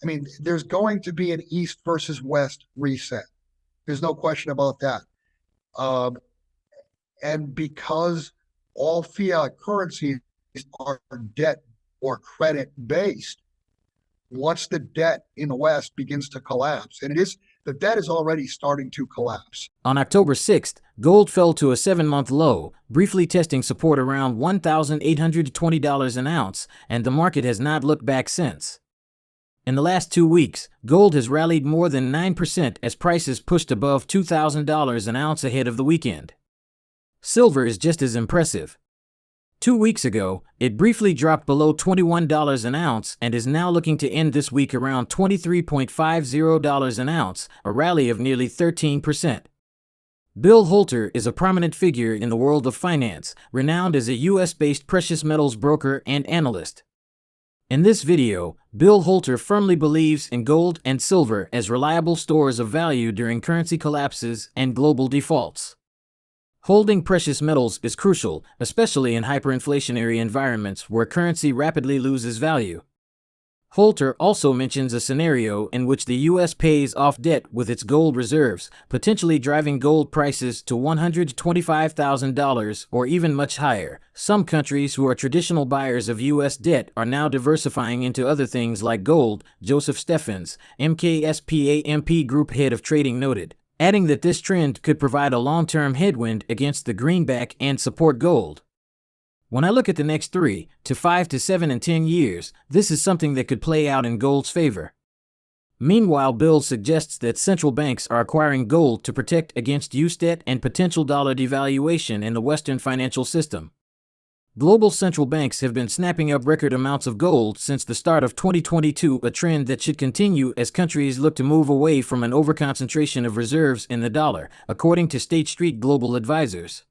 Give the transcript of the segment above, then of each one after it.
I mean, there's going to be an East versus West reset. There's no question about that. Um, and because all fiat currencies are debt or credit based, once the debt in the West begins to collapse, and the debt is already starting to collapse. On October 6th, gold fell to a 7-month low, briefly testing support around $1,820 an ounce, and the market has not looked back since. In the last 2 weeks, gold has rallied more than 9% as prices pushed above $2,000 an ounce ahead of the weekend. Silver is just as impressive. 2 weeks ago, it briefly dropped below $21 an ounce and is now looking to end this week around $23.50 an ounce, a rally of nearly 13%. BillHolter is a prominent figure in the world of finance, renowned as a US-based precious metals broker and analyst. In this video, BillHolter firmly believes in gold and silver as reliable stores of value during currency collapses and global defaults. Holding precious metals is crucial, especially in hyperinflationary environments where currency rapidly loses value. Holter also mentions a scenario in which the U.S. pays off debt with its gold reserves, potentially driving gold prices to $125,000 or even much higher. Some countries who are traditional buyers of U.S. debt are now diversifying into other things like gold, Joseph Steffens, MKSPAMP Group head of trading noted, adding that this trend could provide a long-term headwind against the greenback and support gold. When I look at the next 3 to 5 to 7 and 10 years, this is something that could play out in gold's favor. Meanwhile, Bill suggests that central banks are acquiring gold to protect against US debt and potential dollar devaluation in the Western financial system. Global central banks have been snapping up record amounts of gold since the start of 2022, a trend that should continue as countries look to move away from an overconcentration of reserves in the dollar, according to State Street Global Advisors.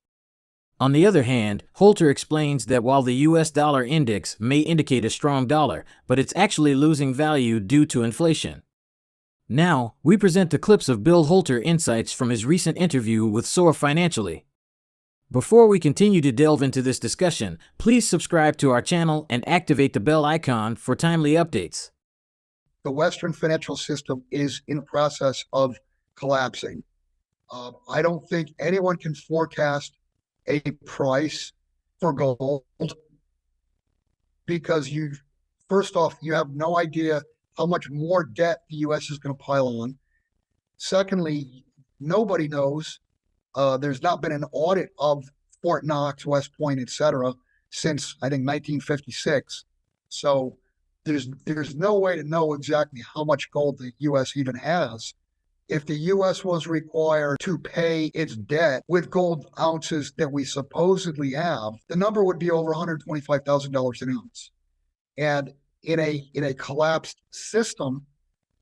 On the other hand, Holter explains that while the US dollar index may indicate a strong dollar, but it's actually losing value due to inflation. Now, we present the clips of BillHolter insights from his recent interview with SOAR Financially. Before we continue to delve into this discussion, please subscribe to our channel and activate the bell icon for timely updates. The Western financial system is in the process of collapsing. I don't think anyone can forecast a price for gold because first off, you have no idea how much more debt the U.S. is going to pile on. Secondly, nobody knows. There's not been an audit of Fort Knox, West Point, etc., since I think 1956. So there's no way to know exactly how much gold the U.S. even has. If the U.S. was required to pay its debt with gold ounces that we supposedly have, the number would be over $125,000 an ounce. And in a collapsed system,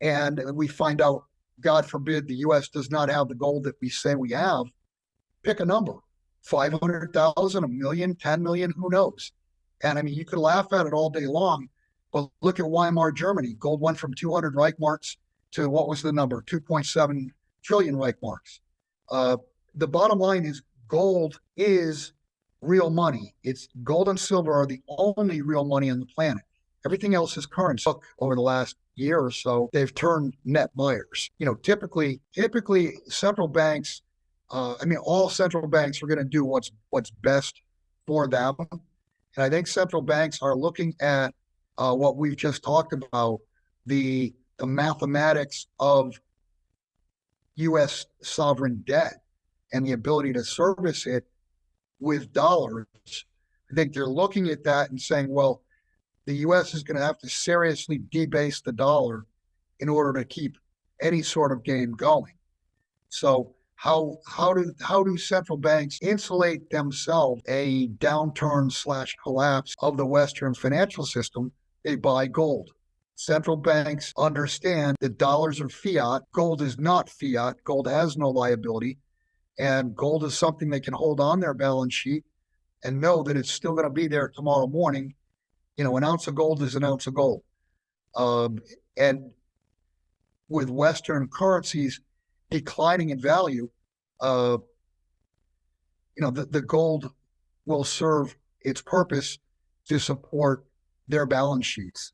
and we find out, God forbid, the U.S. does not have the gold that we say we have, pick a number, 500,000, a million, 10 million, who knows? And I mean, you could laugh at it all day long, but look at Weimar Germany. Gold went from 200 Reichmarks to what was the number? 2.7 trillion Reichmarks. The bottom line is gold is real money. It's gold and silver are the only real money on the planet. Everything else is currency. Over the last year or so, they've turned net buyers. Typically central banks, all central banks are going to do what's best for them. And I think central banks are looking at what we've just talked about, the mathematics of U.S. sovereign debt and the ability to service it with dollars. I think they're looking at that and saying, well, the U.S. is going to have to seriously debase the dollar in order to keep any sort of game going. So how do central banks insulate themselves a downturn / collapse of the Western financial system? They buy gold. Central banks understand that dollars are fiat. Gold is not fiat. Gold has no liability. And gold is something they can hold on their balance sheet and know that it's still going to be there tomorrow morning. An ounce of gold is an ounce of gold. And with Western currencies declining in value, the gold will serve its purpose to support their balance sheets.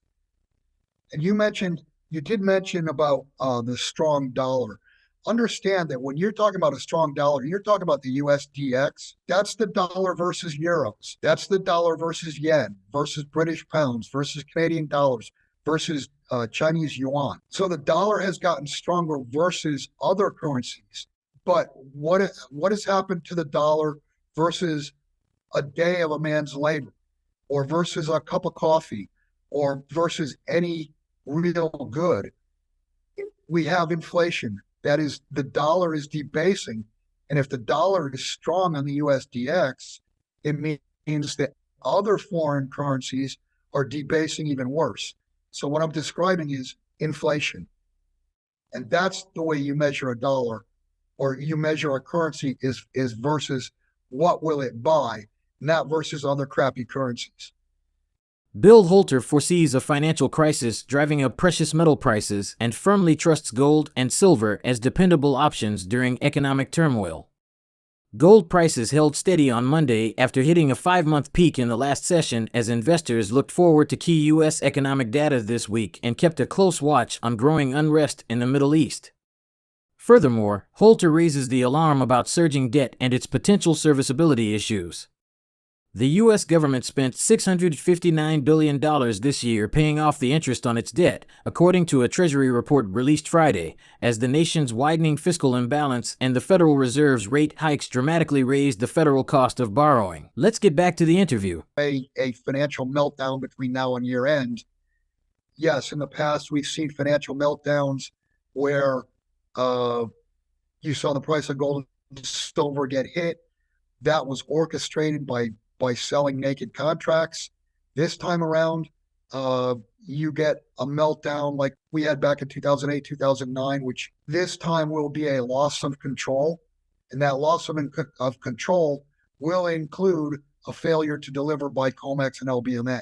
And you mentioned You did mention about the strong dollar. Understand that when you're talking about a strong dollar, you're talking about the USDX. That's the dollar versus euros. That's the dollar versus yen versus British pounds versus Canadian dollars versus Chinese yuan. So the dollar has gotten stronger versus other currencies. But what has happened to the dollar versus a day of a man's labor, or versus a cup of coffee, or versus any real good? We have inflation. That is, the dollar is debasing. And if the dollar is strong on the USDX, it means that other foreign currencies are debasing even worse. So what I'm describing is inflation. And that's the way you measure a dollar, or you measure a currency, is versus what will it buy, not versus other crappy currencies. BillHolter foresees a financial crisis driving up precious metal prices and firmly trusts gold and silver as dependable options during economic turmoil. Gold prices held steady on Monday after hitting a 5-month peak in the last session as investors looked forward to key U.S. economic data this week and kept a close watch on growing unrest in the Middle East. Furthermore, Holter raises the alarm about surging debt and its potential serviceability issues. The U.S. government spent $659 billion this year paying off the interest on its debt, according to a Treasury report released Friday, as the nation's widening fiscal imbalance and the Federal Reserve's rate hikes dramatically raised the federal cost of borrowing. Let's get back to the interview. A financial meltdown between now and year end. Yes, in the past, we've seen financial meltdowns where you saw the price of gold and silver get hit. That was orchestrated by selling naked contracts. This time around, you get a meltdown like we had back in 2008, 2009, which this time will be a loss of control. And that loss of control will include a failure to deliver by COMEX and LBMA.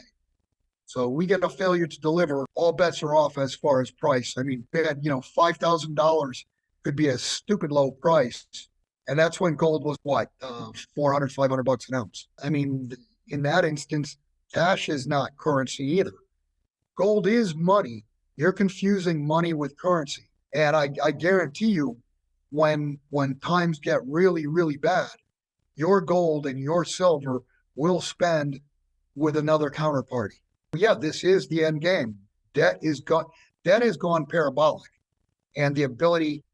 So we get a failure to deliver, all bets are off as far as price. I mean, $5,000 could be a stupid low price. And that's when gold was what, 400, 500 bucks an ounce. I mean, in that instance, cash is not currency either. Gold is money. You're confusing money with currency. And I guarantee you, when times get really, really bad, your gold and your silver will spend with another counterparty. Yeah, this is the end game. Debt has gone parabolic. And the ability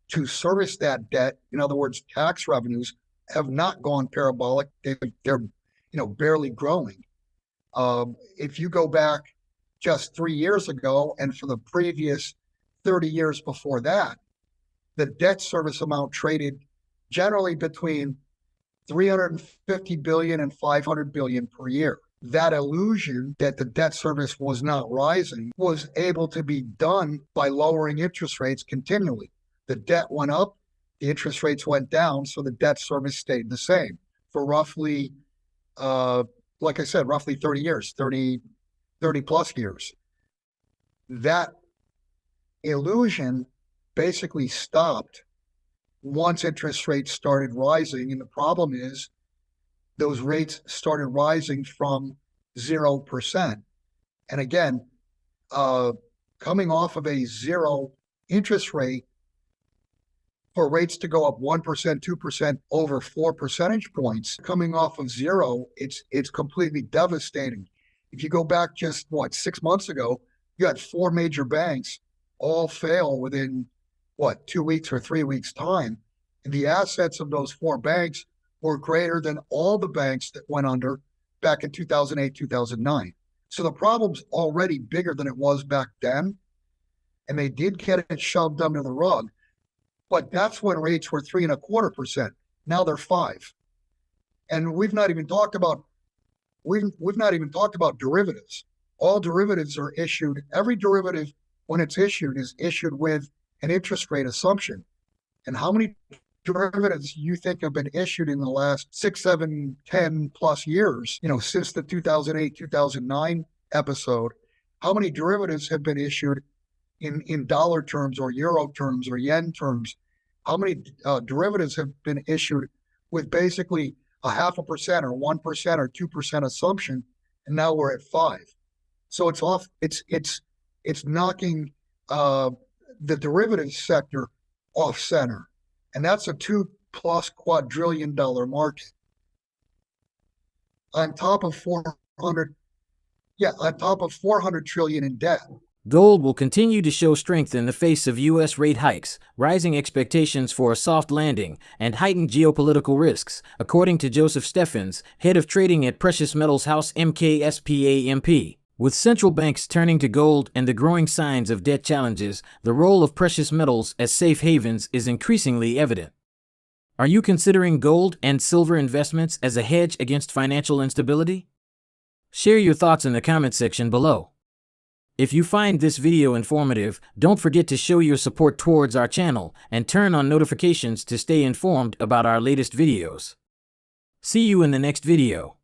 to service that debt, in other words, tax revenues, have not gone parabolic. They're barely growing. If you go back just 3 years ago, and for the previous 30 years before that, the debt service amount traded generally between 350 billion and 500 billion per year. That illusion that the debt service was not rising was able to be done by lowering interest rates continually. The debt went up, the interest rates went down, so the debt service stayed the same for roughly, like I said, roughly 30 years, 30 plus years. That illusion basically stopped once interest rates started rising. And the problem is those rates started rising from 0%. And again, coming off of a zero interest rate, for rates to go up 1%, 2% over 4 percentage points, coming off of zero, it's completely devastating. If you go back just 6 months ago, you had 4 major banks all fail within 2 weeks or 3 weeks time. And the assets of those 4 banks were greater than all the banks that went under back in 2008, 2009. So the problem's already bigger than it was back then. And they did get it shoved under the rug. But that's when rates were 3.25%. Now they're 5%. And we've not even talked about derivatives. All derivatives are issued. Every derivative, when it's issued, is issued with an interest rate assumption. And how many derivatives you think have been issued in the last 6, 7, 10 plus years, since the 2008, 2009 episode? How many derivatives have been issued in dollar terms or euro terms or yen terms? How many derivatives have been issued with basically 0.5% or 1% or 2% assumption, and now we're at 5%. So it's off. It's knocking the derivatives sector off center. And that's a $2+ quadrillion market. On top of 400 trillion in debt. Gold will continue to show strength in the face of U.S. rate hikes, rising expectations for a soft landing, and heightened geopolitical risks, according to Joseph Steffens, head of trading at Precious Metals House MKSPAMP. With central banks turning to gold and the growing signs of debt challenges, the role of precious metals as safe havens is increasingly evident. Are you considering gold and silver investments as a hedge against financial instability? Share your thoughts in the comment section below. If you find this video informative, don't forget to show your support towards our channel and turn on notifications to stay informed about our latest videos. See you in the next video.